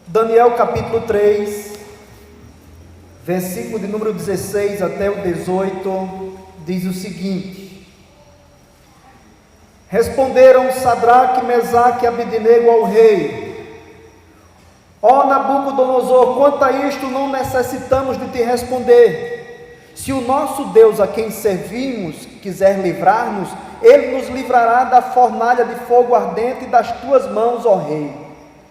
Daniel capítulo 3, versículo de número 16 até o 18, diz o seguinte: Responderam Sadraque, Mesaque e Abednego ao rei: Ó Nabucodonosor, quanto a isto não necessitamos de te responder. Se o nosso Deus a quem servimos quiser livrar-nos, ele nos livrará da fornalha de fogo ardente das tuas mãos, ó rei.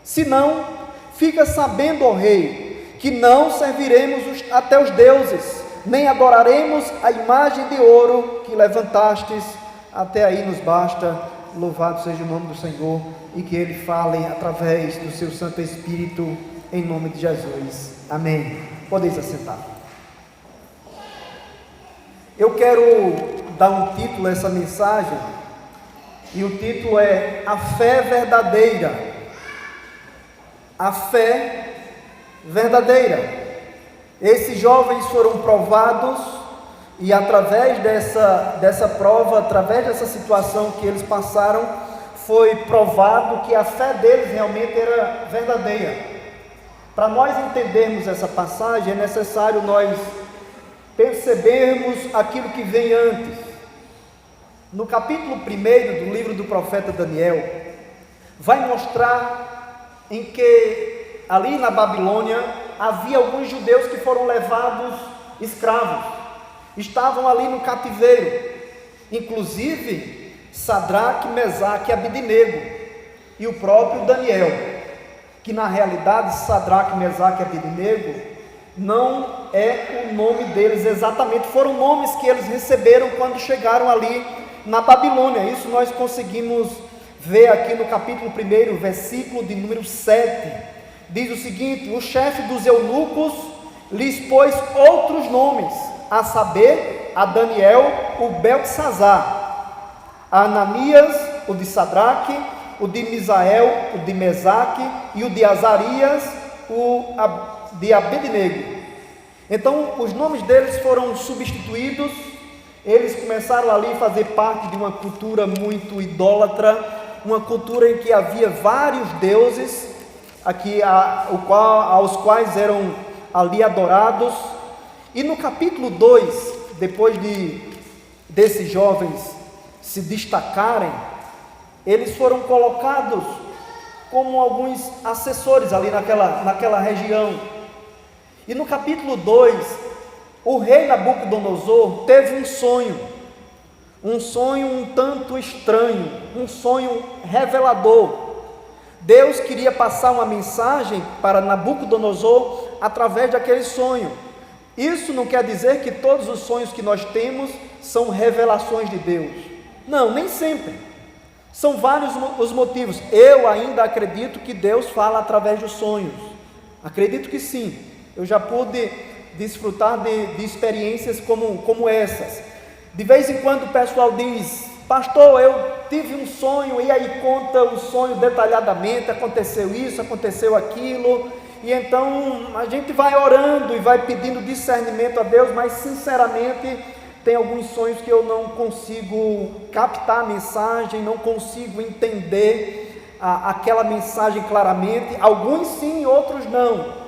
Se não, fica sabendo, ó rei, que não serviremos a teus deuses, nem adoraremos a imagem de ouro que levantastes. Até aí nos basta. Louvado seja o nome do Senhor, e que Ele fale através do seu Santo Espírito, em nome de Jesus. Amém. Podeis assentar. Eu quero dar um título a essa mensagem, e o título é A Fé Verdadeira. A fé verdadeira. Esses jovens foram provados, e através dessa prova, através dessa situação que eles passaram, foi provado que a fé deles realmente era verdadeira. Para nós entendermos essa passagem, é necessário nós percebermos aquilo que vem antes. No capítulo 1 do livro do profeta Daniel, vai mostrar em que ali na Babilônia havia alguns judeus que foram levados escravos. Estavam ali no cativeiro, inclusive Sadraque, Mesaque e Abednego, e o próprio Daniel, que na realidade Sadraque, Mesaque e Abednego não é o nome deles exatamente, foram nomes que eles receberam quando chegaram ali na Babilônia. Isso nós conseguimos ver aqui no capítulo 1, versículo de número 7, diz o seguinte: o chefe dos eunucos lhes pôs outros nomes, a saber, a Daniel, o Beltesazar, a Ananias, o de Sadraque, o de Misael, o de Mesaque, e o de Azarias, o de Abednego. Então, os nomes deles foram substituídos. Eles começaram ali a fazer parte de uma cultura muito idólatra, uma cultura em que havia vários deuses, aos quais eram ali adorados. E no capítulo 2, depois desses jovens se destacarem, eles foram colocados como alguns assessores ali naquela região. E no capítulo 2, o rei Nabucodonosor teve um sonho um tanto estranho, um sonho revelador. Deus queria passar uma mensagem para Nabucodonosor através daquele sonho. Isso não quer dizer que todos os sonhos que nós temos são revelações de Deus. Não, nem sempre. São vários os motivos. Eu ainda acredito que Deus fala através dos sonhos. Acredito que sim. Eu já pude desfrutar de experiências como essas. De vez em quando o pessoal diz: pastor, eu tive um sonho, e aí conta o sonho detalhadamente, aconteceu isso, aconteceu aquilo. E então a gente vai orando e vai pedindo discernimento a Deus, mas sinceramente tem alguns sonhos que eu não consigo captar a mensagem, não consigo entender aquela mensagem claramente. Alguns sim, outros não.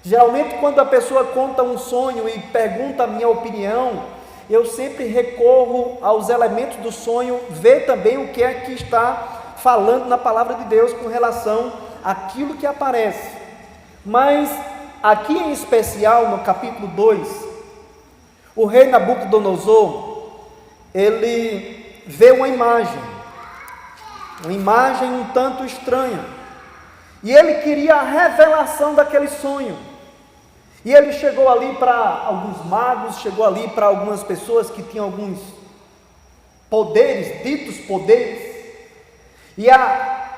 Geralmente quando a pessoa conta um sonho e pergunta a minha opinião, eu sempre recorro aos elementos do sonho, ver também o que é que está falando na palavra de Deus com relação àquilo que aparece. Mas aqui em especial no capítulo 2, o rei Nabucodonosor, ele vê uma imagem um tanto estranha, e ele queria a revelação daquele sonho. E ele chegou ali para alguns magos, chegou ali para algumas pessoas que tinham alguns poderes, ditos poderes,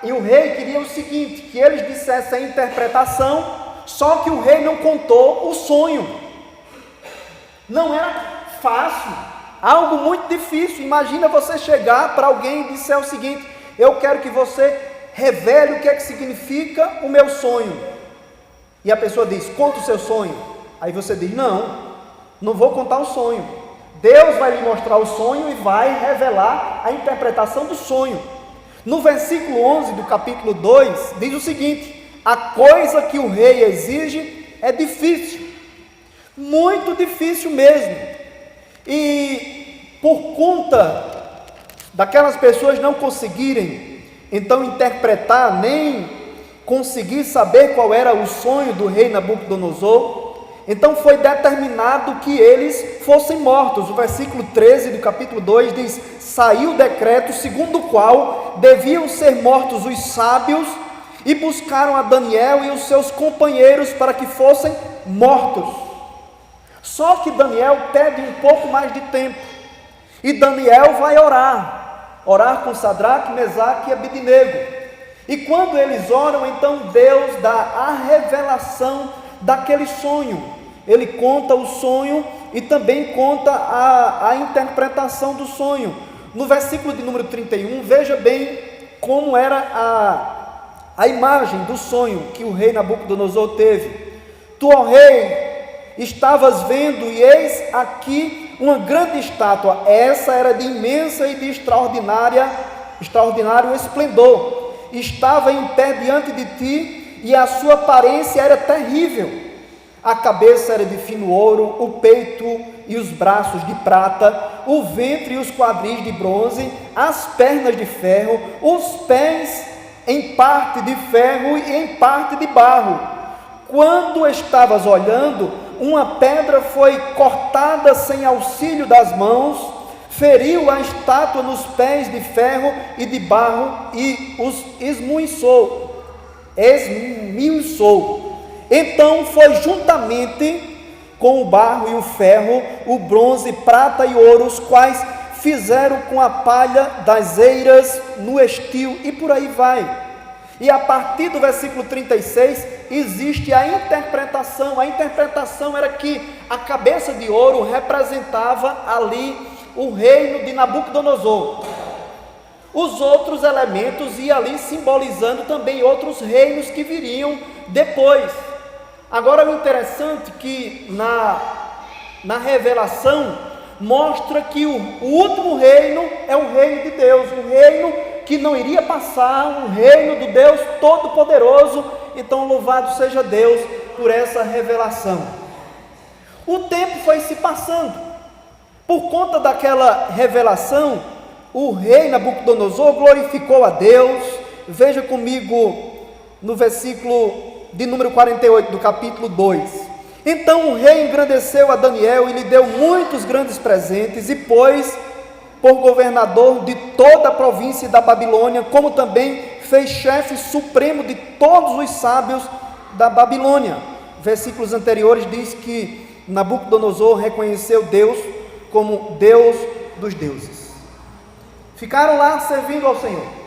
e o rei queria o seguinte, que eles dissessem a interpretação, só que o rei não contou o sonho. Não era fácil, algo muito difícil. Imagina você chegar para alguém e disser o seguinte: eu quero que você revele o que é que significa o meu sonho. E a pessoa diz: conta o seu sonho. Aí você diz: não vou contar o sonho. Deus vai lhe mostrar o sonho e vai revelar a interpretação do sonho. No versículo 11 do capítulo 2, diz o seguinte: a coisa que o rei exige é difícil, muito difícil mesmo. E por conta daquelas pessoas não conseguirem então interpretar, nem conseguir saber qual era o sonho do rei Nabucodonosor, então foi determinado que eles fossem mortos. O versículo 13 do capítulo 2 diz: saiu o decreto segundo o qual deviam ser mortos os sábios, e buscaram a Daniel e os seus companheiros para que fossem mortos. Só que Daniel pede um pouco mais de tempo, e Daniel vai orar com Sadraque, Mesaque e Abednego. E quando eles oram, então Deus dá a revelação daquele sonho. Ele conta o sonho e também conta a interpretação do sonho. No versículo de número 31, veja bem como era a imagem do sonho que o rei Nabucodonosor teve. Tu, ó rei, estavas vendo, e eis aqui uma grande estátua. Essa era de imensa e de extraordinário esplendor. Estava em pé diante de ti, e a sua aparência era terrível. A cabeça era de fino ouro, o peito e os braços de prata, o ventre e os quadris de bronze, as pernas de ferro, os pés em parte de ferro e em parte de barro. Quando estavas olhando, uma pedra foi cortada sem auxílio das mãos, feriu a estátua nos pés de ferro e de barro e os esmiuçou. Então foi juntamente com o barro e o ferro, o bronze, prata e ouro, os quais fizeram com a palha das eiras no estio, e por aí vai. E a partir do versículo 36, existe a interpretação. A interpretação era que a cabeça de ouro representava ali o reino de Nabucodonosor. Os outros elementos iam ali simbolizando também outros reinos que viriam depois. Agora, o interessante é que na revelação mostra que o último reino é o reino de Deus, o reino que não iria passar, um reino do Deus Todo-Poderoso. Então, louvado seja Deus por essa revelação. O tempo foi se passando. Por conta daquela revelação, o rei Nabucodonosor glorificou a Deus. Veja comigo no versículo de número 48 do capítulo 2. Então o rei engrandeceu a Daniel e lhe deu muitos grandes presentes, e pôs por governador de toda a província da Babilônia, como também fez chefe supremo de todos os sábios da Babilônia. Versículos anteriores diz que Nabucodonosor reconheceu Deus como Deus dos deuses. Ficaram lá servindo ao Senhor.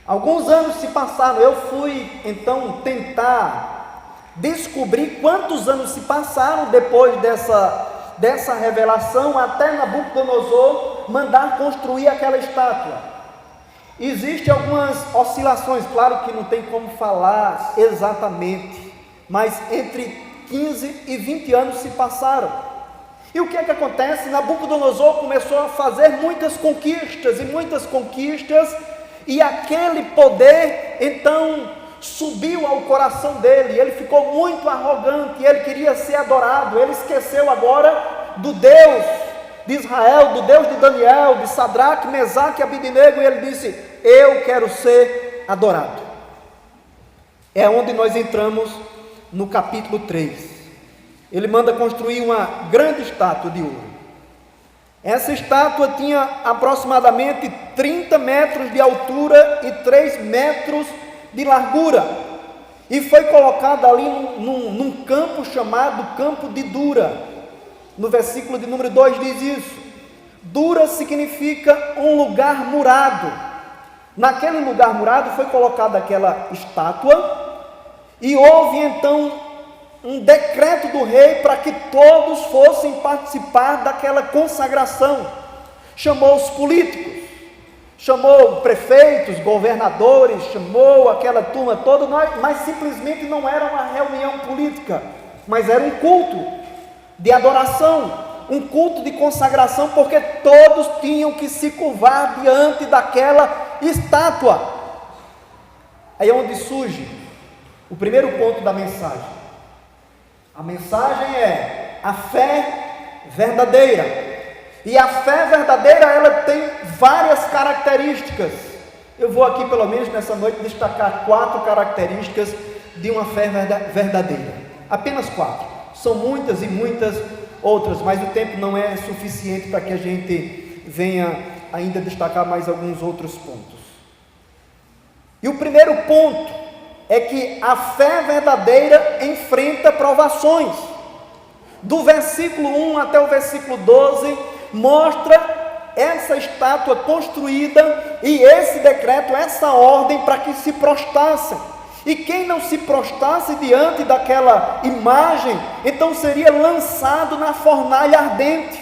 Alguns anos se passaram. Eu fui então tentar descobrir quantos anos se passaram depois dessa revelação até Nabucodonosor mandar construir aquela estátua. Existem algumas oscilações, claro que não tem como falar exatamente, mas entre 15 e 20 anos se passaram. E o que é que acontece? Nabucodonosor começou a fazer muitas conquistas, e aquele poder então subiu ao coração dele. Ele ficou muito arrogante, ele queria ser adorado. Ele esqueceu agora do Deus de Israel, do Deus de Daniel, de Sadraque, Mesaque e Abednego, e ele disse: eu quero ser adorado. É onde nós entramos no capítulo 3. Ele manda construir uma grande estátua de ouro. Essa estátua tinha aproximadamente 30 metros de altura e 3 metros de largura, e foi colocada ali num campo chamado Campo de Dura. No versículo de número 2 diz isso. Dura significa um lugar murado. Naquele lugar murado foi colocada aquela estátua, e houve então um decreto do rei para que todos fossem participar daquela consagração. Chamou os políticos, chamou prefeitos, governadores, chamou aquela turma toda, mas simplesmente não era uma reunião política, mas era um culto de adoração, um culto de consagração, porque todos tinham que se curvar diante daquela estátua. Aí é onde surge o primeiro ponto da mensagem. A mensagem é a fé verdadeira. E a fé verdadeira, ela tem várias características. Eu vou aqui, pelo menos nessa noite, destacar 4 características de uma fé verdadeira. Apenas 4. São muitas e muitas outras, mas o tempo não é suficiente para que a gente venha ainda destacar mais alguns outros pontos. E o primeiro ponto é que a fé verdadeira enfrenta provações. Do versículo 1 até o versículo 12, mostra essa estátua construída e esse decreto, essa ordem para que se prostrassem. E quem não se prostrasse diante daquela imagem, então seria lançado na fornalha ardente.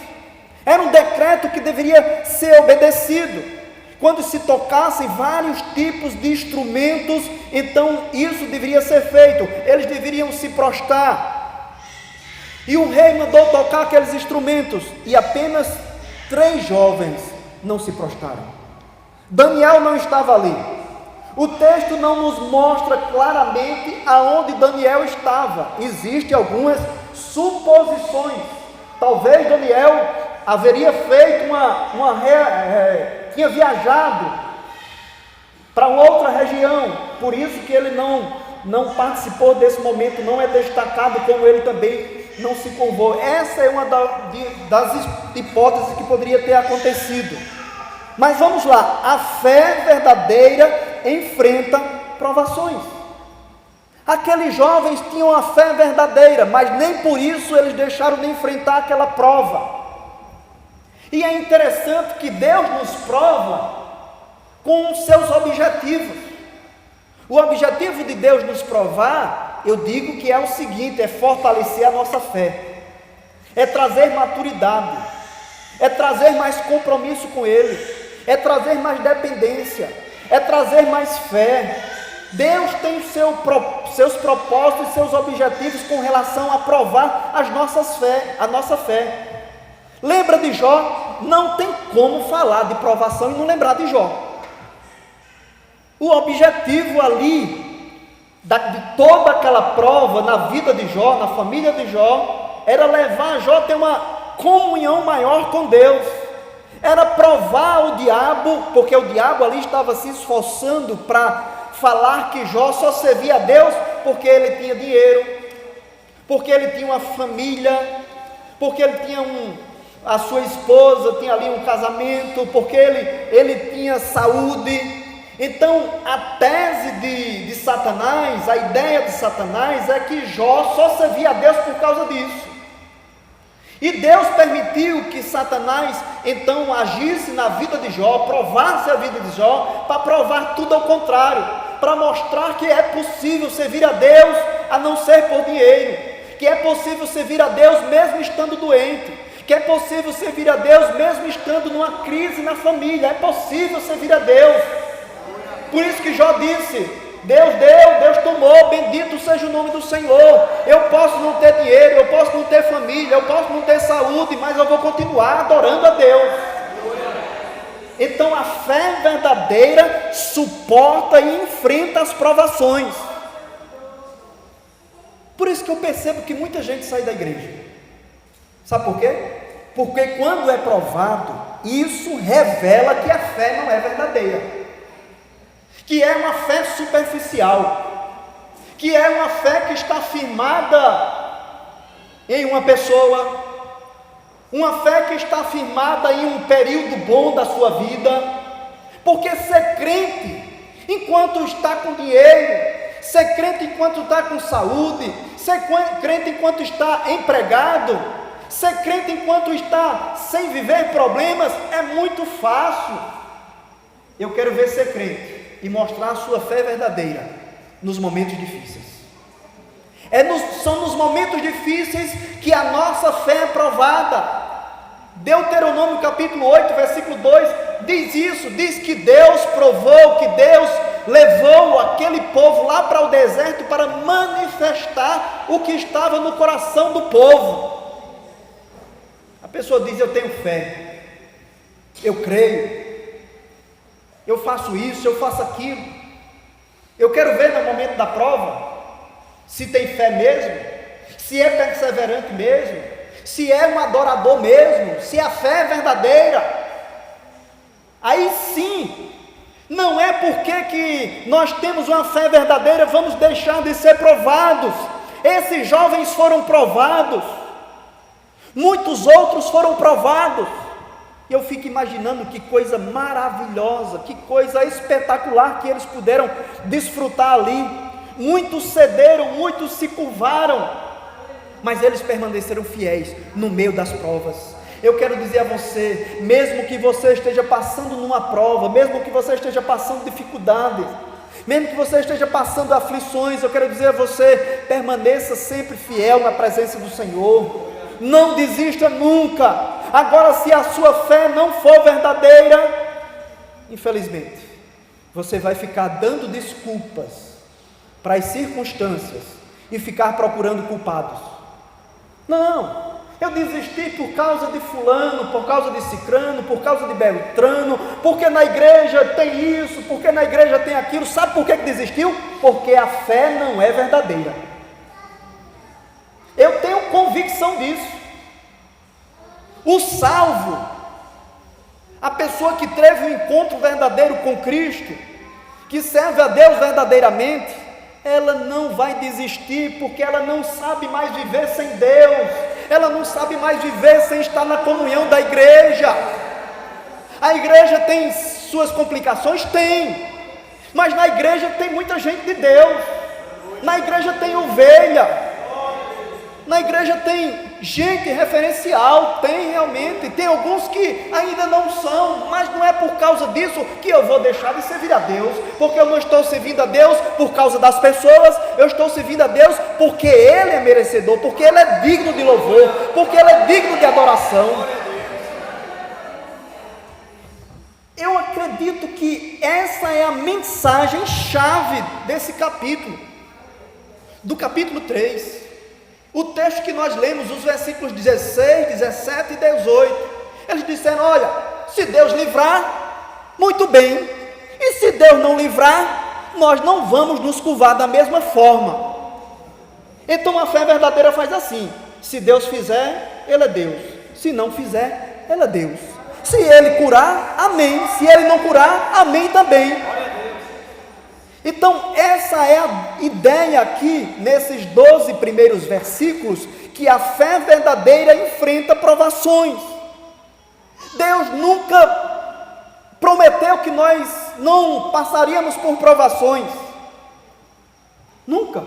Era um decreto que deveria ser obedecido. Quando se tocassem vários tipos de instrumentos, então isso deveria ser feito. Eles deveriam se prostrar. E o rei mandou tocar aqueles instrumentos, e apenas 3 jovens não se prostraram. Daniel não estava ali. O texto não nos mostra claramente aonde Daniel estava. Existem algumas suposições. Talvez Daniel haveria feito tinha viajado para outra região, por isso que ele não participou desse momento, não é destacado, como ele também não se curvou. Essa é uma das hipóteses que poderia ter acontecido. Mas vamos lá, a fé verdadeira enfrenta provações. Aqueles jovens tinham a fé verdadeira, mas nem por isso eles deixaram de enfrentar aquela prova. E é interessante que Deus nos prova com os seus objetivos. O objetivo de Deus nos provar, eu digo que é o seguinte: é fortalecer a nossa fé, é trazer maturidade, é trazer mais compromisso com Ele, é trazer mais dependência, é trazer mais fé. Deus tem seus propósitos e seus objetivos com relação a provar a nossa fé. Lembra de Jó? Não tem como falar de provação e não lembrar de Jó. O objetivo ali, de toda aquela prova na vida de Jó, na família de Jó, era levar Jó a ter uma comunhão maior com Deus. Era provar o diabo, porque o diabo ali estava se esforçando para falar que Jó só servia a Deus porque ele tinha dinheiro, porque ele tinha uma família, porque ele tinha a sua esposa, tinha ali um casamento, porque ele tinha saúde. Então a tese de Satanás, a ideia de Satanás é que Jó só servia a Deus por causa disso. E Deus permitiu que Satanás então agisse na vida de Jó, provasse a vida de Jó, para provar tudo ao contrário, para mostrar que é possível servir a Deus a não ser por dinheiro, que é possível servir a Deus mesmo estando doente, que é possível servir a Deus mesmo estando numa crise na família, é possível servir a Deus. Por isso que Jó disse: Deus deu, Deus tomou, bendito seja o nome do Senhor. Eu posso não ter dinheiro, eu posso não ter família, eu posso não ter saúde, mas eu vou continuar adorando a Deus. Então a fé verdadeira suporta e enfrenta as provações. Por isso que eu percebo que muita gente sai da igreja. Sabe por quê? Porque quando é provado, isso revela que a fé não é verdadeira, que é uma fé superficial, que é uma fé que está firmada em uma pessoa, uma fé que está firmada em um período bom da sua vida. Porque ser crente enquanto está com dinheiro, ser crente enquanto está com saúde, ser crente enquanto está empregado, ser crente enquanto está sem viver problemas, é muito fácil. Eu quero ver ser crente e mostrar a sua fé verdadeira nos momentos difíceis. São nos momentos difíceis que a nossa fé é provada. Deuteronômio capítulo 8, versículo 2, diz isso, diz que Deus provou, que Deus levou aquele povo lá para o deserto para manifestar o que estava no coração do povo. A pessoa diz: eu tenho fé, eu creio, eu faço isso, eu faço aquilo, eu quero ver no momento da prova se tem fé mesmo, se é perseverante mesmo, se é um adorador mesmo, se a fé é verdadeira. Aí sim, não é porque que nós temos uma fé verdadeira, vamos deixar de ser provados. Esses jovens foram provados, muitos outros foram provados. E eu fico imaginando que coisa maravilhosa, que coisa espetacular que eles puderam desfrutar ali. Muitos cederam, muitos se curvaram, mas eles permaneceram fiéis no meio das provas. Eu quero dizer a você, mesmo que você esteja passando numa prova, mesmo que você esteja passando dificuldades, mesmo que você esteja passando aflições, eu quero dizer a você, permaneça sempre fiel na presença do Senhor, não desista nunca. Agora, se a sua fé não for verdadeira, infelizmente, você vai ficar dando desculpas para as circunstâncias e ficar procurando culpados. Não, eu desisti por causa de fulano, por causa de cicrano, por causa de beltrano, porque na igreja tem isso, porque na igreja tem aquilo. Sabe por que desistiu? Porque a fé não é verdadeira. Eu tenho convicção disso. O salvo, a pessoa que teve um encontro verdadeiro com Cristo, que serve a Deus verdadeiramente, ela não vai desistir, porque ela não sabe mais viver sem Deus, ela não sabe mais viver sem estar na comunhão da igreja. A igreja tem suas complicações? Tem, mas na igreja tem muita gente de Deus, na igreja tem ovelha, na igreja tem gente referencial, tem realmente, tem alguns que ainda não são, mas não é por causa disso que eu vou deixar de servir a Deus, porque eu não estou servindo a Deus por causa das pessoas, eu estou servindo a Deus porque Ele é merecedor, porque Ele é digno de louvor, porque Ele é digno de adoração. Eu acredito que essa é a mensagem chave desse capítulo, do capítulo 3. O texto que nós lemos, os versículos 16, 17 e 18, eles disseram: olha, se Deus livrar, muito bem, e se Deus não livrar, nós não vamos nos curvar da mesma forma. Então a fé verdadeira faz assim: se Deus fizer, Ele é Deus, se não fizer, Ele é Deus. Se Ele curar, amém, se Ele não curar, amém também. Então, essa é a ideia aqui, nesses 12 primeiros versículos, que a fé verdadeira enfrenta provações. Deus nunca prometeu que nós não passaríamos por provações. Nunca.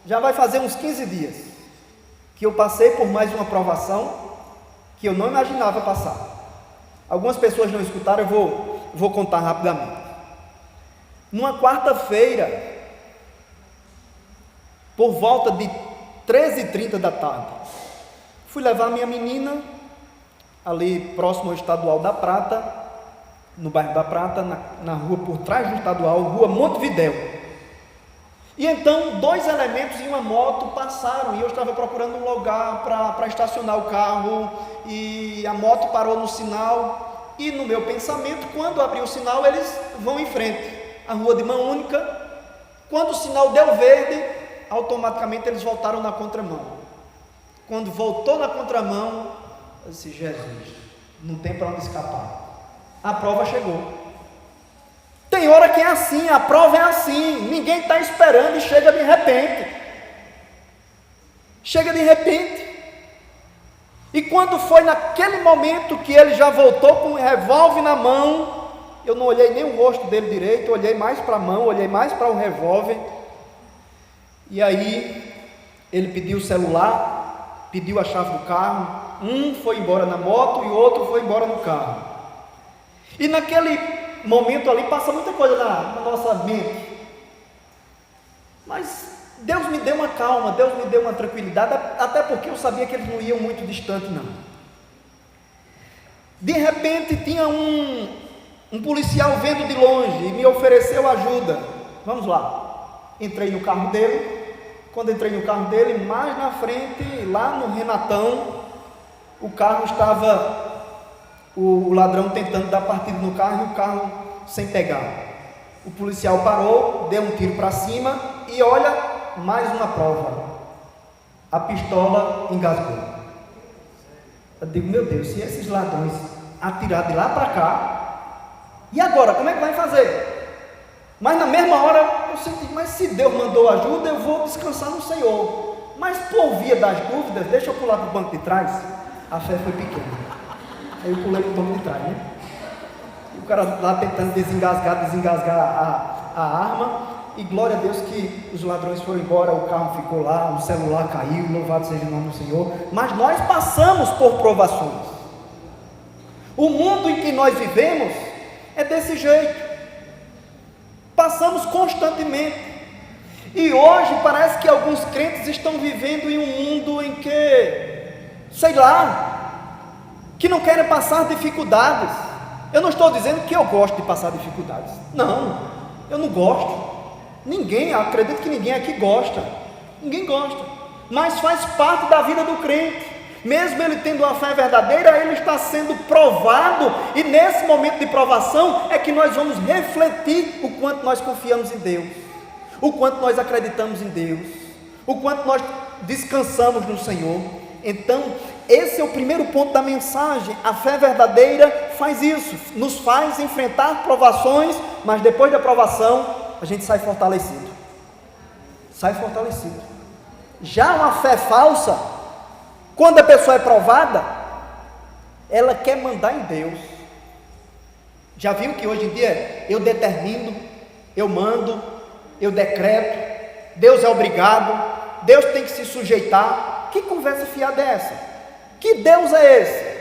Já vai fazer uns 15 dias que eu passei por mais uma provação que eu não imaginava passar. Algumas pessoas não escutaram, eu vou contar rapidamente. Numa quarta-feira, por volta de 13h30 da tarde, fui levar minha menina ali próximo ao Estadual da Prata, no bairro da Prata, na rua por trás do Estadual, rua Montevidéu. E então 2 elementos em uma moto passaram, e eu estava procurando um lugar para estacionar o carro, e a moto parou no sinal, e no meu pensamento, quando abrir o sinal, eles vão em frente, a rua de mão única. Quando o sinal deu verde, automaticamente eles voltaram na contramão. Quando voltou na contramão, eu disse: Jesus, não tem para onde escapar, a prova chegou. Tem hora que é assim, a prova é assim, ninguém está esperando e chega de repente. Chega de repente. E quando foi naquele momento que ele já voltou com o revólver na mão, eu não olhei nem o rosto dele direito, olhei mais para a mão, olhei mais para o revólver. E aí ele pediu o celular, pediu a chave do carro. Um foi embora na moto e o outro foi embora no carro. E naquele momento ali passa muita coisa na nossa mente, mas Deus me deu uma calma, Deus me deu uma tranquilidade, até porque eu sabia que eles não iam muito distante não. De repente tinha um policial vendo de longe e me ofereceu ajuda. Vamos lá. Entrei no carro dele. Quando entrei no carro dele, mais na frente, lá no Renatão, o carro estava, o ladrão tentando dar partida no carro e o carro sem pegar. O policial parou, deu um tiro para cima e olha, mais uma prova. A pistola engasgou. Eu digo, meu Deus, se esses ladrões atirar de lá para cá, e agora, como é que vai fazer? Mas na mesma hora, eu senti, mas se Deus mandou ajuda, eu vou descansar no Senhor. Mas por via das dúvidas, deixa eu pular para o banco de trás. A fé foi pequena. Aí eu pulei para o banco de trás, né? E o cara lá tentando desengasgar a arma. E glória a Deus que os ladrões foram embora, o carro ficou lá, o celular caiu, louvado seja o nome do Senhor. Mas nós passamos por provações. O mundo em que nós vivemos é desse jeito. Passamos constantemente. E hoje parece que alguns crentes estão vivendo em um mundo em que, sei lá, que não querem passar dificuldades. Eu não estou dizendo que eu gosto de passar dificuldades. Não, eu não gosto. Ninguém, acredito que ninguém aqui gosta. Ninguém gosta. Mas faz parte da vida do crente. Mesmo ele tendo uma fé verdadeira, ele está sendo provado. E nesse momento de provação é que nós vamos refletir o quanto nós confiamos em Deus, o quanto nós acreditamos em Deus, o quanto nós descansamos no Senhor. Então, esse é o primeiro ponto da mensagem. A fé verdadeira faz isso, nos faz enfrentar provações, mas depois da provação, a gente sai fortalecido. Sai fortalecido. Já uma fé falsa, quando a pessoa é provada, ela quer mandar em Deus. Já viu que hoje em dia eu determino, eu mando, eu decreto, Deus é obrigado, Deus tem que se sujeitar. Que conversa fiada é essa? Que Deus é esse?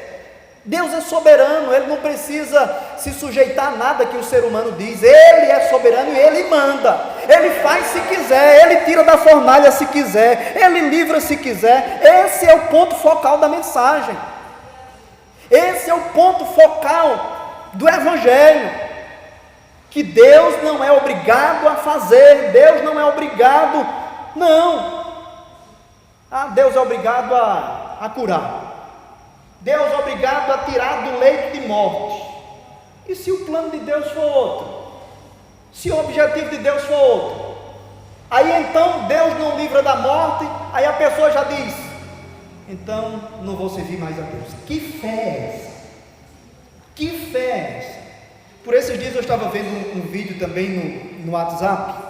Deus é soberano, Ele não precisa se sujeitar a nada que o ser humano diz. Ele é soberano e Ele manda. Ele faz se quiser, Ele tira da fornalha se quiser, Ele livra se quiser. Esse é o ponto focal da mensagem. Esse é o ponto focal do Evangelho. Que Deus não é obrigado a fazer, Deus não é obrigado, não. Deus é obrigado a curar. Deus é obrigado a tirar do leito de morte. E se o plano de Deus for outro? Se o objetivo de Deus for outro? Aí então Deus não livra da morte, aí a pessoa já diz, então não vou servir mais a Deus. Que fé é essa? Que fé é essa? Por esses dias eu estava vendo um vídeo também no WhatsApp.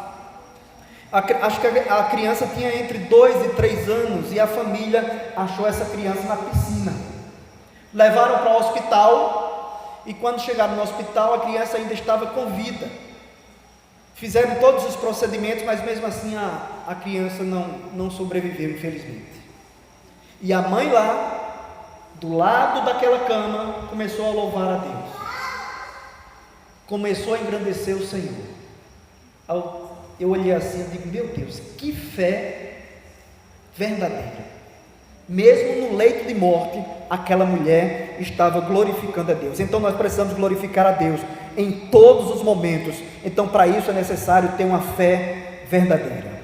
Acho que a criança tinha entre 2 e 3 anos e a família achou essa criança na piscina. Levaram para o hospital e quando chegaram no hospital a criança ainda estava com vida. Fizeram todos os procedimentos, mas mesmo assim a criança não sobreviveu, infelizmente. E a mãe lá, do lado daquela cama, começou a louvar a Deus. Começou a engrandecer o Senhor. Eu olhei assim e digo, meu Deus, que fé verdadeira. Mesmo no leito de morte, aquela mulher estava glorificando a Deus. Então nós precisamos glorificar a Deus em todos os momentos. Então para isso é necessário ter uma fé verdadeira.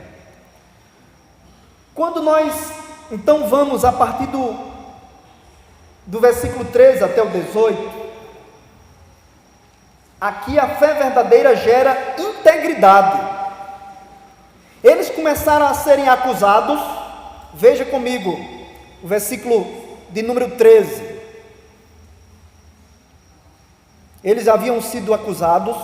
Quando nós então vamos a partir do versículo 13 até o 18, aqui a fé verdadeira gera integridade. Eles começaram a serem acusados. Veja comigo o versículo de número 13. Eles haviam sido acusados,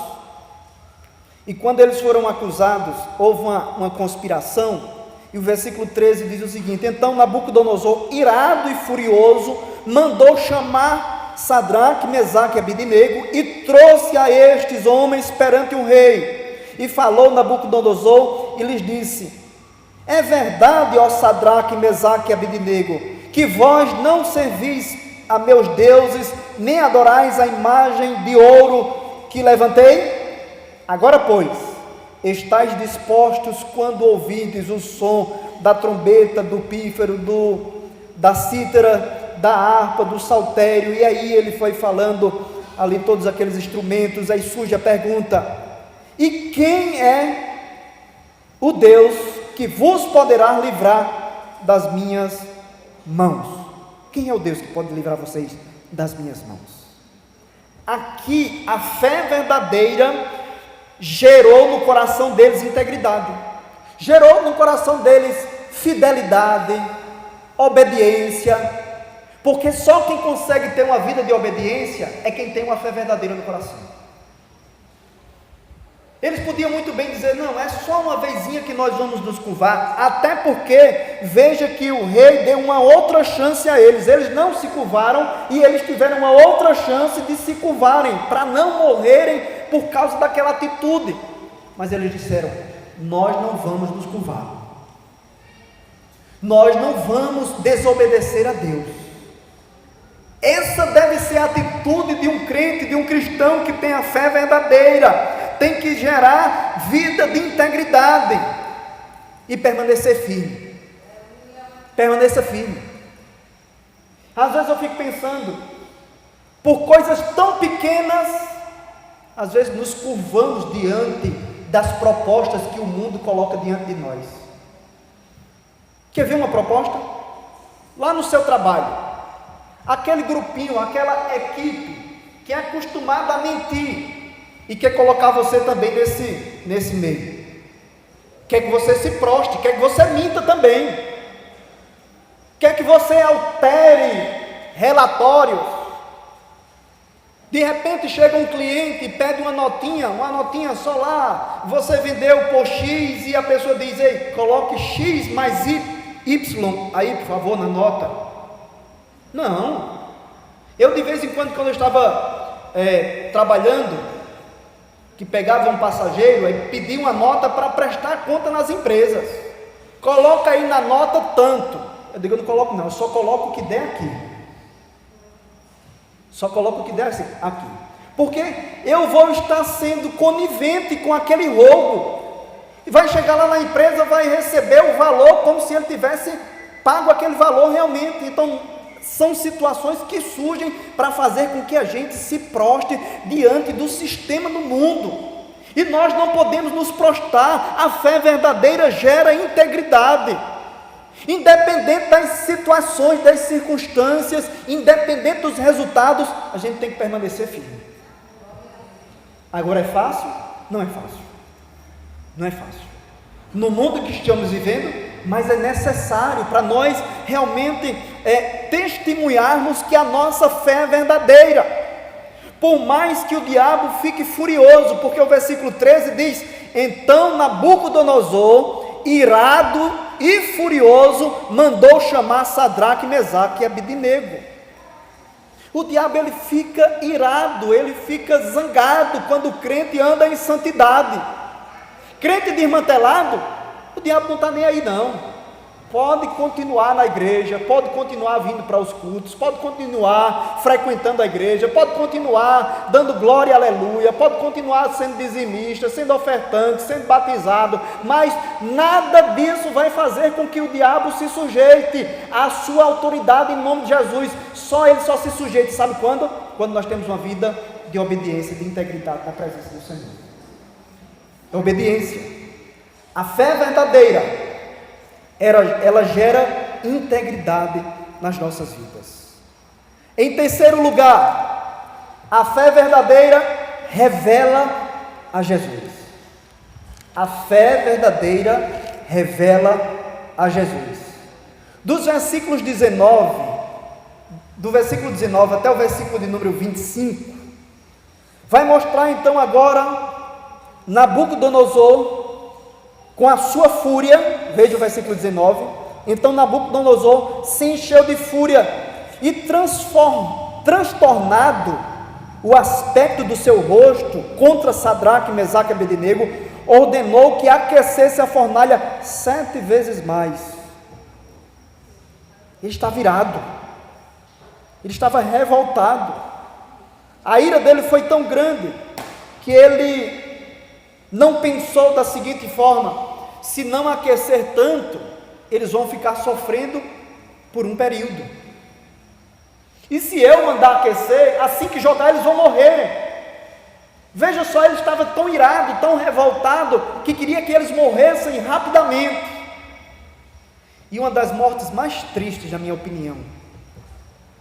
e quando eles foram acusados, houve uma conspiração, e o versículo 13 diz o seguinte: então Nabucodonosor, irado e furioso, mandou chamar Sadraque, Mesaque e Abidnego, e trouxe a estes homens perante o rei, e falou Nabucodonosor, e lhes disse: é verdade, ó Sadraque, Mesaque e Abidnego, que vós não servis a meus deuses, nem adorais a imagem de ouro que levantei? Agora, pois, estáis dispostos quando ouvirdes o som da trombeta, do pífaro, da cítara, da harpa, do saltério. E aí ele foi falando ali todos aqueles instrumentos. Aí surge a pergunta: e quem é o Deus que vos poderá livrar das minhas mãos? Quem é o Deus que pode livrar vocês das minhas mãos? Aqui a fé verdadeira gerou no coração deles integridade, gerou no coração deles fidelidade, obediência, porque só quem consegue ter uma vida de obediência é quem tem uma fé verdadeira no coração. Eles podiam muito bem dizer, não, é só uma vezinha que nós vamos nos curvar, até porque, veja que o rei deu uma outra chance a eles, eles não se curvaram, e eles tiveram uma outra chance de se curvarem, para não morrerem por causa daquela atitude, mas eles disseram, nós não vamos nos curvar, nós não vamos desobedecer a Deus. Essa deve ser a atitude de um crente, de um cristão que tem a fé verdadeira, tem que gerar vida de integridade e permanecer firme. Permaneça firme. Às vezes eu fico pensando, por coisas tão pequenas, às vezes nos curvamos diante das propostas que o mundo coloca diante de nós. Quer ver uma proposta? Lá no seu trabalho, aquele grupinho, aquela equipe que é acostumada a mentir e quer colocar você também nesse meio, quer que você se proste, quer que você minta também, quer que você altere relatórios. De repente chega um cliente e pede uma notinha só lá, você vendeu por X e a pessoa diz, ei, coloque X mais Y aí por favor na nota. Não, eu de vez em quando eu estava trabalhando, que pegava um passageiro e pedia uma nota para prestar conta nas empresas, coloca aí na nota tanto, eu digo, eu não coloco não, eu só coloco o que der aqui, só coloco o que der aqui, porque eu vou estar sendo conivente com aquele roubo, e vai chegar lá na empresa, vai receber o valor como se ele tivesse pago aquele valor realmente. Então são situações que surgem para fazer com que a gente se proste diante do sistema do mundo, e nós não podemos nos prostrar. A fé verdadeira gera integridade, independente das situações, das circunstâncias, independente dos resultados, a gente tem que permanecer firme. Agora é fácil? Não é fácil, não é fácil, no mundo que estamos vivendo, mas é necessário para nós realmente testemunharmos que a nossa fé é verdadeira, por mais que o diabo fique furioso, porque o versículo 13 diz, então Nabucodonosor, irado e furioso, mandou chamar Sadraque, Mesaque e Abednego. O diabo ele fica irado, ele fica zangado quando o crente anda em santidade. Crente desmantelado, o diabo não está nem aí não, pode continuar na igreja, pode continuar vindo para os cultos, pode continuar frequentando a igreja, pode continuar dando glória e aleluia, pode continuar sendo dizimista, sendo ofertante, sendo batizado, mas nada disso vai fazer com que o diabo se sujeite à sua autoridade em nome de Jesus. Ele só se sujeita, sabe quando? Quando nós temos uma vida de obediência, de integridade na presença do Senhor. Obediência. A fé verdadeira, ela gera integridade nas nossas vidas. Em terceiro lugar, a fé verdadeira revela a Jesus. A fé verdadeira revela a Jesus. Do versículo 19 até o versículo de número 25, vai mostrar então agora Nabucodonosor com a sua fúria. Veja o versículo 19. Então Nabucodonosor se encheu de fúria e transtornado o aspecto do seu rosto contra Sadraque, Mesaque e Abednego, ordenou que aquecesse a fornalha 7 vezes mais. Ele estava irado, ele estava revoltado, a ira dele foi tão grande que ele não pensou da seguinte forma: se não aquecer tanto, eles vão ficar sofrendo por um período, e se eu mandar aquecer, assim que jogar eles vão morrer. Veja só, ele estava tão irado, tão revoltado, que queria que eles morressem rapidamente. E uma das mortes mais tristes, na minha opinião,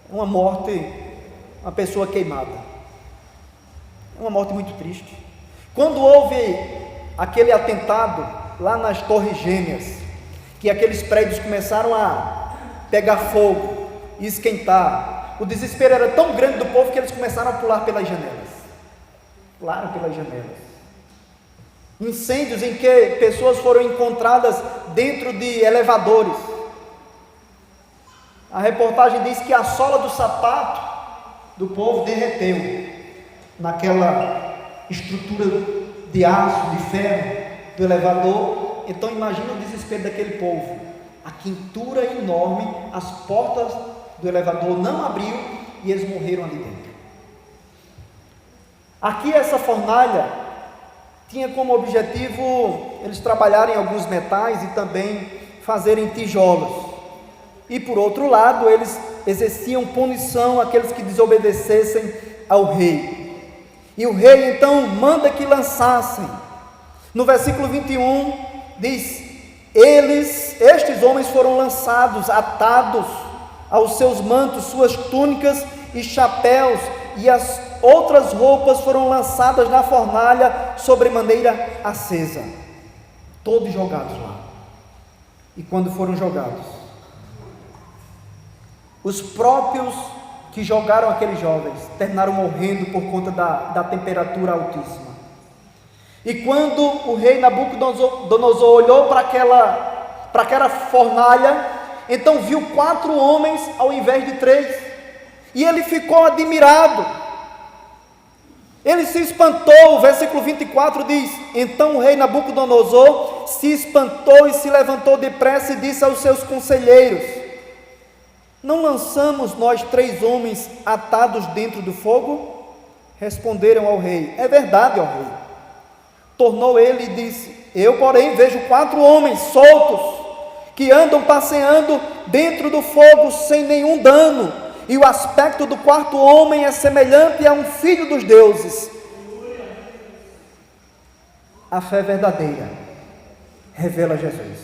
é uma pessoa queimada. É uma morte muito triste. Quando houve aquele atentado lá nas Torres Gêmeas, que aqueles prédios começaram a pegar fogo e esquentar, o desespero era tão grande do povo que eles começaram a pular pelas janelas. Pularam pelas janelas. Incêndios em que pessoas foram encontradas dentro de elevadores. A reportagem diz que a sola do sapato do povo derreteu naquela estrutura de aço, de ferro do elevador. Então imagina o desespero daquele povo. A quentura enorme, as portas do elevador não abriu e eles morreram ali dentro. Aqui essa fornalha tinha como objetivo eles trabalharem alguns metais e também fazerem tijolos. E por outro lado, eles exerciam punição àqueles que desobedecessem ao rei. E o rei então manda que lançassem. No versículo 21 diz: estes homens foram lançados, atados aos seus mantos, suas túnicas e chapéus, e as outras roupas foram lançadas na fornalha sobremaneira acesa, todos jogados lá. E quando foram jogados, os próprios que jogaram aqueles jovens terminaram morrendo por conta da temperatura altíssima. E quando o rei Nabucodonosor olhou para aquela fornalha, então viu 4 homens ao invés de 3, e ele ficou admirado. Ele se espantou. O versículo 24 diz: então o rei Nabucodonosor se espantou e se levantou depressa e disse aos seus conselheiros: não lançamos nós 3 homens atados dentro do fogo? Responderam ao rei: é verdade, ó rei. Tornou ele e disse: eu, porém, vejo 4 homens soltos, que andam passeando dentro do fogo sem nenhum dano, e o aspecto do 4º homem é semelhante a um filho dos deuses. A fé verdadeira revela Jesus.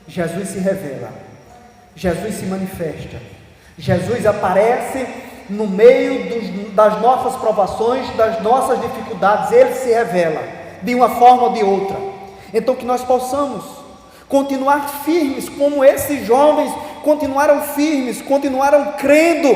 Jesus se revela, Jesus se manifesta, Jesus aparece no meio das nossas provações, das nossas dificuldades. Ele se revela de uma forma ou de outra. Então que nós possamos continuar firmes, como esses jovens continuaram firmes, continuaram crendo.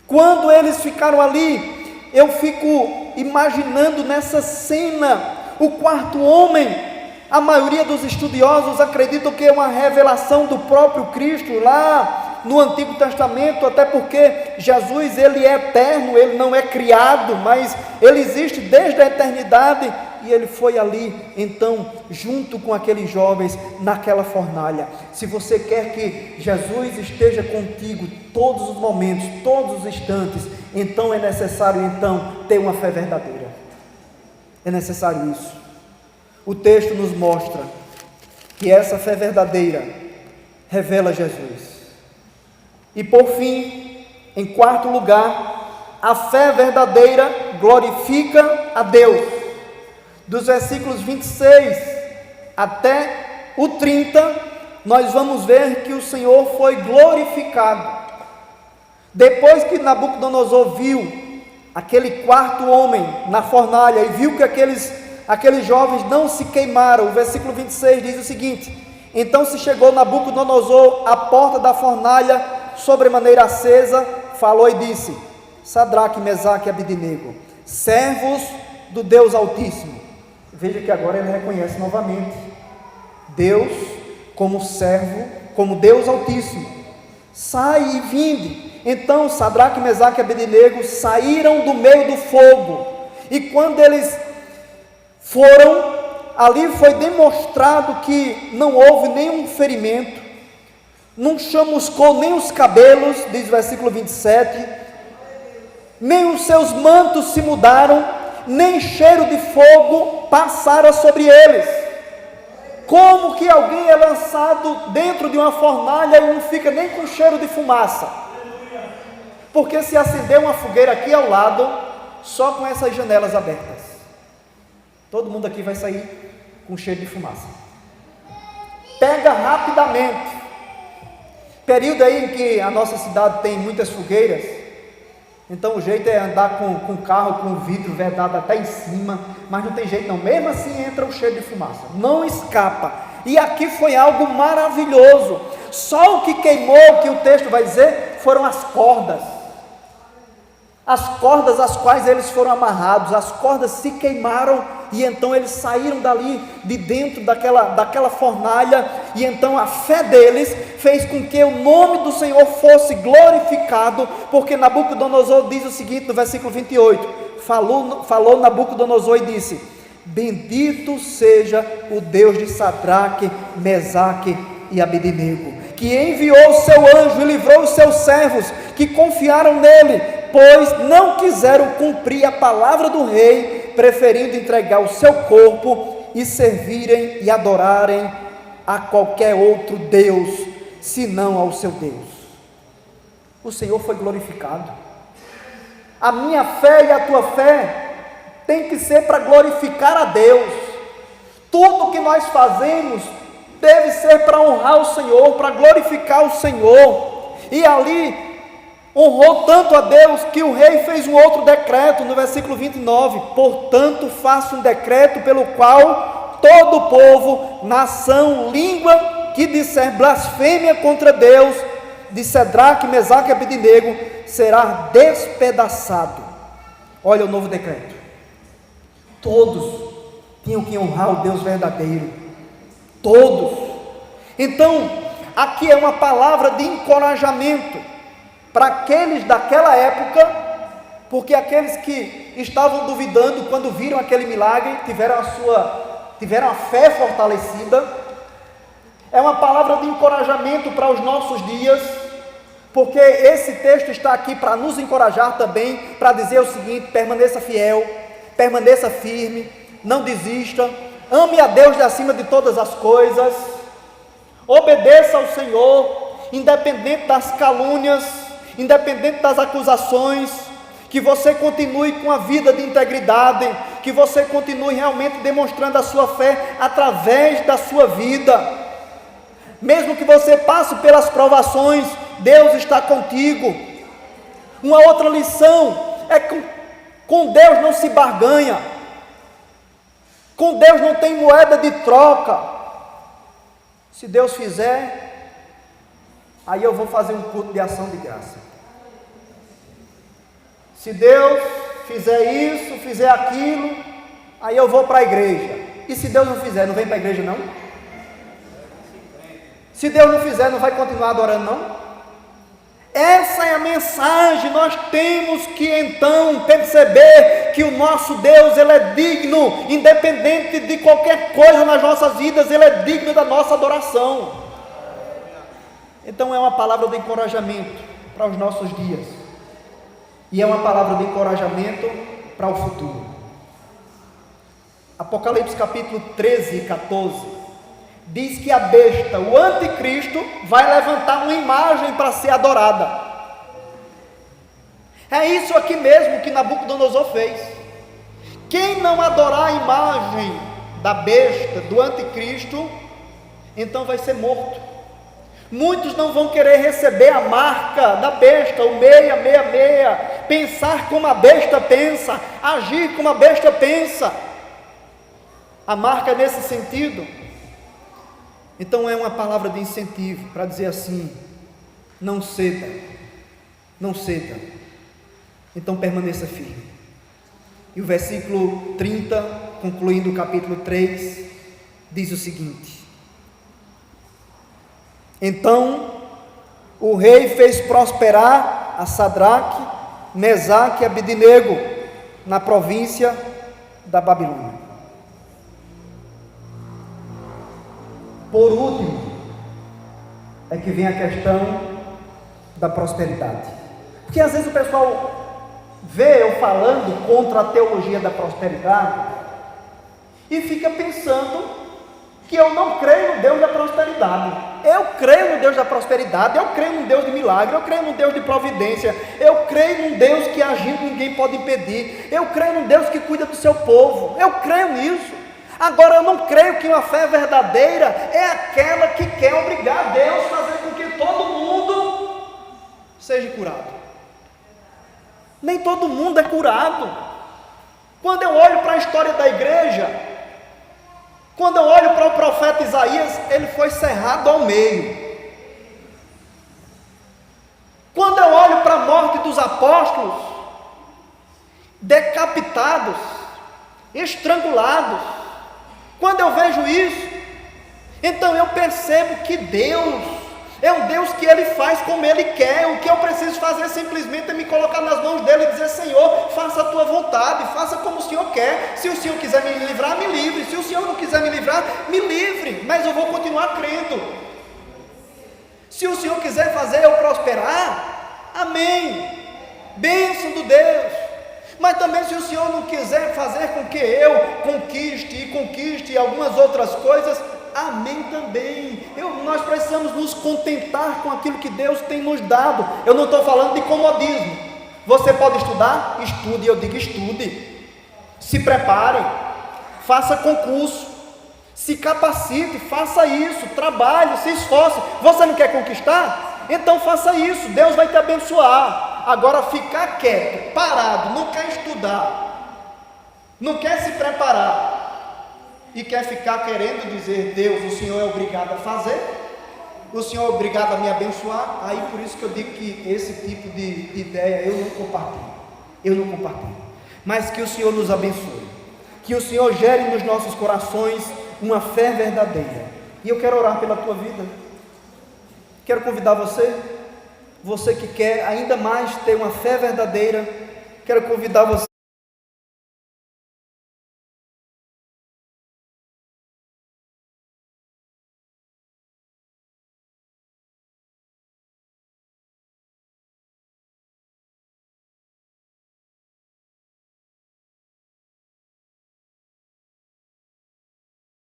Quando eles ficaram ali, eu fico imaginando nessa cena, o 4º homem. A maioria dos estudiosos acreditam que é uma revelação do próprio Cristo lá no Antigo Testamento, até porque Jesus, ele é eterno, ele não é criado, mas ele existe desde a eternidade, e ele foi ali, então, junto com aqueles jovens, naquela fornalha. Se você quer que Jesus esteja contigo todos os momentos, todos os instantes, então é necessário, ter uma fé verdadeira. É necessário isso. O texto nos mostra que essa fé verdadeira revela Jesus. E por fim, em 4º lugar, a fé verdadeira glorifica a Deus. Dos versículos 26 até o 30, nós vamos ver que o Senhor foi glorificado. Depois que Nabucodonosor viu aquele 4º homem na fornalha e viu que aqueles jovens não se queimaram, o versículo 26 diz o seguinte: então se chegou Nabucodonosor à porta da fornalha sobremaneira acesa, falou e disse: Sadraque, Mesaque e Abednego, servos do Deus Altíssimo. Veja que agora ele reconhece novamente Deus como servo, como Deus Altíssimo. Sai e vinde. Então Sadraque, Mesaque e Abednego saíram do meio do fogo, e quando eles foram, ali foi demonstrado que não houve nenhum ferimento, não chamuscou nem os cabelos, diz o versículo 27, nem os seus mantos se mudaram, nem cheiro de fogo passara sobre eles. Como que alguém é lançado dentro de uma fornalha e não fica nem com cheiro de fumaça? Porque se acender uma fogueira aqui ao lado, só com essas janelas abertas, todo mundo aqui vai sair com cheiro de fumaça. Pega rapidamente. Período aí em que a nossa cidade tem muitas fogueiras, Então o jeito é andar com o carro com o vidro vedado até em cima, mas não tem jeito não, mesmo assim entra o cheiro de fumaça, não escapa. E aqui foi algo maravilhoso. Só o que queimou, que o texto vai dizer, foram as cordas às quais eles foram amarrados. As cordas se queimaram e então eles saíram dali, de dentro daquela fornalha, e então a fé deles fez com que o nome do Senhor fosse glorificado, porque Nabucodonosor diz o seguinte no versículo 28, falou Nabucodonosor e disse: bendito seja o Deus de Sadraque, Mesaque e Abednego, que enviou o seu anjo e livrou os seus servos que confiaram nele, pois não quiseram cumprir a palavra do rei, preferindo entregar o seu corpo e servirem e adorarem a qualquer outro Deus, senão ao seu Deus. O Senhor foi glorificado. A minha fé e a tua fé tem que ser para glorificar a Deus. Tudo que nós fazemos deve ser para honrar o Senhor, para glorificar o Senhor. E ali honrou tanto a Deus que o rei fez um outro decreto no versículo 29, portanto faço um decreto pelo qual todo o povo, nação, língua que disser blasfêmia contra Deus, de Sadraque, Mesaque e Abednego, será despedaçado. Olha o novo decreto. Todos tinham que honrar o Deus verdadeiro, todos. Então aqui é uma palavra de encorajamento para aqueles daquela época, porque aqueles que estavam duvidando, quando viram aquele milagre, tiveram a fé fortalecida. É uma palavra de encorajamento para os nossos dias, porque esse texto está aqui para nos encorajar também, para dizer o seguinte: permaneça fiel, permaneça firme, não desista, ame a Deus de acima de todas as coisas, obedeça ao Senhor, independente das calúnias, independente das acusações, que você continue com a vida de integridade, que você continue realmente demonstrando a sua fé através da sua vida. Mesmo que você passe pelas provações, Deus está contigo. Uma outra lição é que com Deus não se barganha, com Deus não tem moeda de troca. Se Deus fizer, aí eu vou fazer um culto de ação de graça. Se Deus fizer isso, fizer aquilo, aí eu vou para a igreja. E se Deus não fizer, não vem para a igreja não? Se Deus não fizer, não vai continuar adorando não? Essa é a mensagem. Nós temos que então perceber que o nosso Deus, Ele é digno, independente de qualquer coisa nas nossas vidas, Ele é digno da nossa adoração. Então é uma palavra de encorajamento para os nossos dias, e é uma palavra de encorajamento para o futuro. Apocalipse capítulo 13 e 14 diz que a besta, o anticristo, vai levantar uma imagem para ser adorada. É isso aqui mesmo que Nabucodonosor fez. Quem não adorar a imagem da besta, do anticristo, então vai ser morto. Muitos não vão querer receber a marca da besta, o 666, pensar como a besta pensa, agir como a besta pensa. A marca é nesse sentido. Então é uma palavra de incentivo para dizer assim: não ceda, não ceda, então permaneça firme. E o versículo 30, concluindo o capítulo 3, diz o seguinte: então o rei fez prosperar a Sadraque, Mesaque e Abednego na província da Babilônia. Por último, é que vem a questão da prosperidade. Porque às vezes o pessoal vê eu falando contra a teologia da prosperidade e fica pensando que eu não creio no Deus da prosperidade. Eu creio no Deus da prosperidade, eu creio no Deus de milagre, eu creio no Deus de providência, eu creio num Deus que agindo ninguém pode impedir, eu creio num Deus que cuida do seu povo, eu creio nisso. Agora eu não creio que uma fé verdadeira é aquela que quer obrigar Deus a fazer com que todo mundo seja curado. Nem todo mundo é curado. Quando eu olho para a história da igreja, quando eu olho para o profeta Isaías, ele foi cerrado ao meio. Quando eu olho para a morte dos apóstolos, decapitados, estrangulados, quando eu vejo isso, então eu percebo que Deus é um Deus que Ele faz como Ele quer. O que eu preciso fazer simplesmente é me colocar nas mãos dEle e dizer: Senhor, faça a Tua vontade, faça como o Senhor quer. Se o Senhor quiser me livrar, me livre. Se o Senhor não quiser me livrar, me livre, mas eu vou continuar crendo. Se o Senhor quiser fazer eu prosperar, amém, bênção do Deus. Mas também, se o Senhor não quiser fazer com que eu conquiste algumas outras coisas, amém também. Nós precisamos nos contentar com aquilo que Deus tem nos dado. Eu não estou falando de comodismo. Você pode estudar? Estude, eu digo estude. Se prepare, faça concurso, se capacite, faça isso, trabalhe, se esforce. Você não quer conquistar? Então faça isso, Deus vai te abençoar. Agora, ficar quieto, parado, não quer estudar, não quer se preparar e quer ficar querendo dizer: Deus, o Senhor é obrigado a fazer, o Senhor é obrigado a me abençoar. Aí por isso que eu digo que esse tipo de ideia eu não compartilho, mas que o Senhor nos abençoe, que o Senhor gere nos nossos corações uma fé verdadeira. E eu quero orar pela tua vida. Quero convidar você que quer ainda mais ter uma fé verdadeira, quero convidar você